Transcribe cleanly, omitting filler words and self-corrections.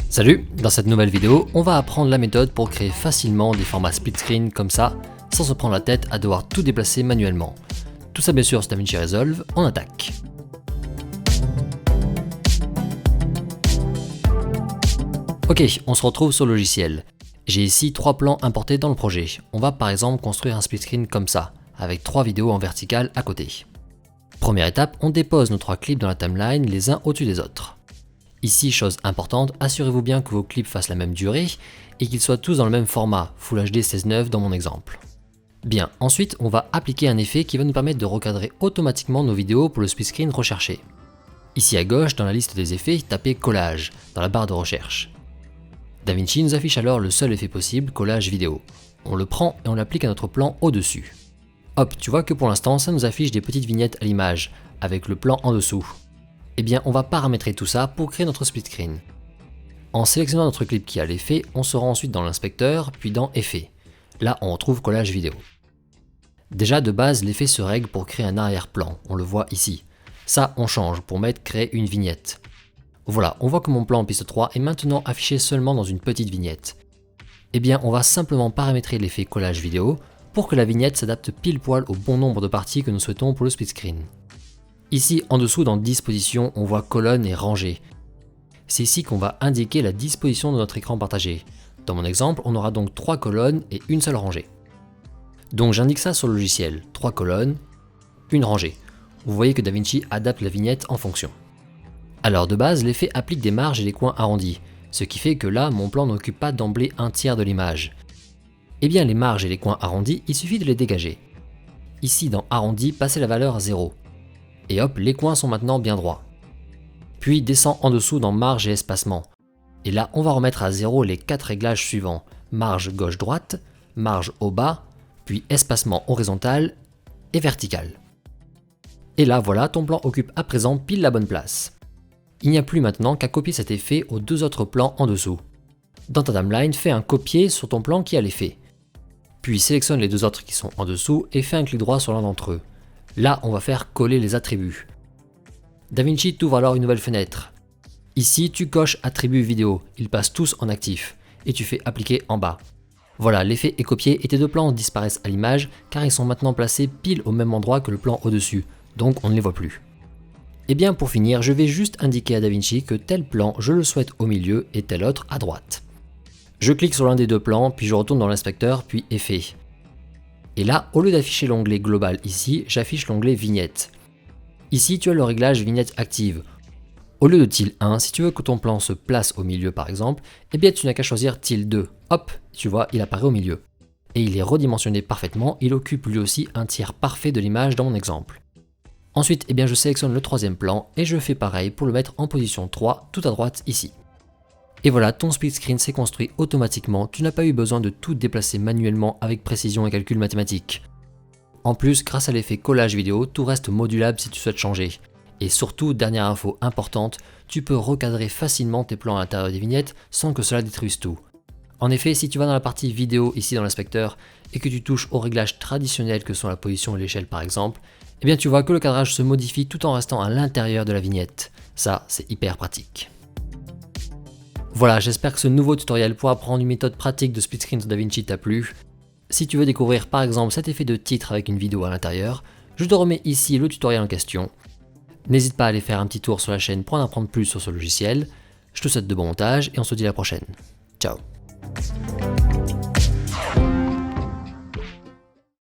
Salut, dans cette nouvelle vidéo, on va apprendre la méthode pour créer facilement des formats split screen comme ça, sans se prendre la tête à devoir tout déplacer manuellement. Tout ça bien sûr sur DaVinci Resolve, on attaque. Ok, on se retrouve sur le logiciel. J'ai ici 3 plans importés dans le projet. On va par exemple construire un split screen comme ça, avec 3 vidéos en vertical à côté. Première étape, on dépose nos 3 clips dans la timeline les uns au-dessus des autres. Ici, chose importante, assurez-vous bien que vos clips fassent la même durée et qu'ils soient tous dans le même format, Full HD 16:9 dans mon exemple. Bien, ensuite on va appliquer un effet qui va nous permettre de recadrer automatiquement nos vidéos pour le split screen recherché. Ici à gauche, dans la liste des effets, tapez collage dans la barre de recherche. DaVinci nous affiche alors le seul effet possible, collage vidéo. On le prend et on l'applique à notre plan au-dessus. Hop, tu vois que pour l'instant ça nous affiche des petites vignettes à l'image, avec le plan en dessous. Eh bien on va paramétrer tout ça pour créer notre split screen. En sélectionnant notre clip qui a l'effet, on se rend ensuite dans l'inspecteur, puis dans Effets. Là on retrouve collage vidéo. Déjà de base l'effet se règle pour créer un arrière-plan, on le voit ici. Ça on change pour mettre créer une vignette. Voilà, on voit que mon plan en piste 3 est maintenant affiché seulement dans une petite vignette. Eh bien on va simplement paramétrer l'effet collage vidéo pour que la vignette s'adapte pile poil au bon nombre de parties que nous souhaitons pour le split screen. Ici en dessous dans disposition on voit colonne et rangée. C'est ici qu'on va indiquer la disposition de notre écran partagé. Dans mon exemple on aura donc 3 colonnes et une seule rangée. Donc j'indique ça sur le logiciel, 3 colonnes, une rangée. Vous voyez que DaVinci adapte la vignette en fonction. Alors de base l'effet applique des marges et des coins arrondis, ce qui fait que là mon plan n'occupe pas d'emblée un tiers de l'image. Eh bien les marges et les coins arrondis, il suffit de les dégager. Ici dans arrondi, passez la valeur à 0. Et hop, les coins sont maintenant bien droits. Puis descend en dessous dans marge et espacement. Et là, on va remettre à 0 les 4 réglages suivants. Marge gauche-droite, marge au bas, puis espacement horizontal et vertical. Et là, voilà, ton plan occupe à présent pile la bonne place. Il n'y a plus maintenant qu'à copier cet effet aux 2 autres plans en dessous. Dans ta timeline, fais un copier sur ton plan qui a l'effet. Puis sélectionne les 2 autres qui sont en dessous et fais un clic droit sur l'un d'entre eux. Là, on va faire coller les attributs. DaVinci t'ouvre alors une nouvelle fenêtre. Ici, tu coches attributs vidéo, ils passent tous en actif, et tu fais appliquer en bas. Voilà, l'effet est copié et tes 2 plans disparaissent à l'image car ils sont maintenant placés pile au même endroit que le plan au-dessus, donc on ne les voit plus. Et bien pour finir, je vais juste indiquer à DaVinci que tel plan, je le souhaite au milieu et tel autre à droite. Je clique sur l'un des 2 plans, puis je retourne dans l'inspecteur, puis Effet. Et là, au lieu d'afficher l'onglet global ici, j'affiche l'onglet vignette. Ici, tu as le réglage vignette active. Au lieu de til 1, si tu veux que ton plan se place au milieu par exemple, eh bien tu n'as qu'à choisir til 2. Hop, tu vois, il apparaît au milieu. Et il est redimensionné parfaitement, il occupe lui aussi un tiers parfait de l'image dans mon exemple. Ensuite, eh bien je sélectionne le 3e plan et je fais pareil pour le mettre en position 3 tout à droite ici. Et voilà, ton split screen s'est construit automatiquement, tu n'as pas eu besoin de tout déplacer manuellement avec précision et calcul mathématique. En plus, grâce à l'effet collage vidéo, tout reste modulable si tu souhaites changer. Et surtout, dernière info importante, tu peux recadrer facilement tes plans à l'intérieur des vignettes sans que cela détruise tout. En effet, si tu vas dans la partie vidéo ici dans l'inspecteur et que tu touches aux réglages traditionnels que sont la position et l'échelle par exemple, eh bien tu vois que le cadrage se modifie tout en restant à l'intérieur de la vignette. Ça, c'est hyper pratique. Voilà, j'espère que ce nouveau tutoriel pour apprendre une méthode pratique de split screen sur DaVinci t'a plu. Si tu veux découvrir par exemple cet effet de titre avec une vidéo à l'intérieur, je te remets ici le tutoriel en question. N'hésite pas à aller faire un petit tour sur la chaîne pour en apprendre plus sur ce logiciel. Je te souhaite de bons montages et on se dit à la prochaine. Ciao.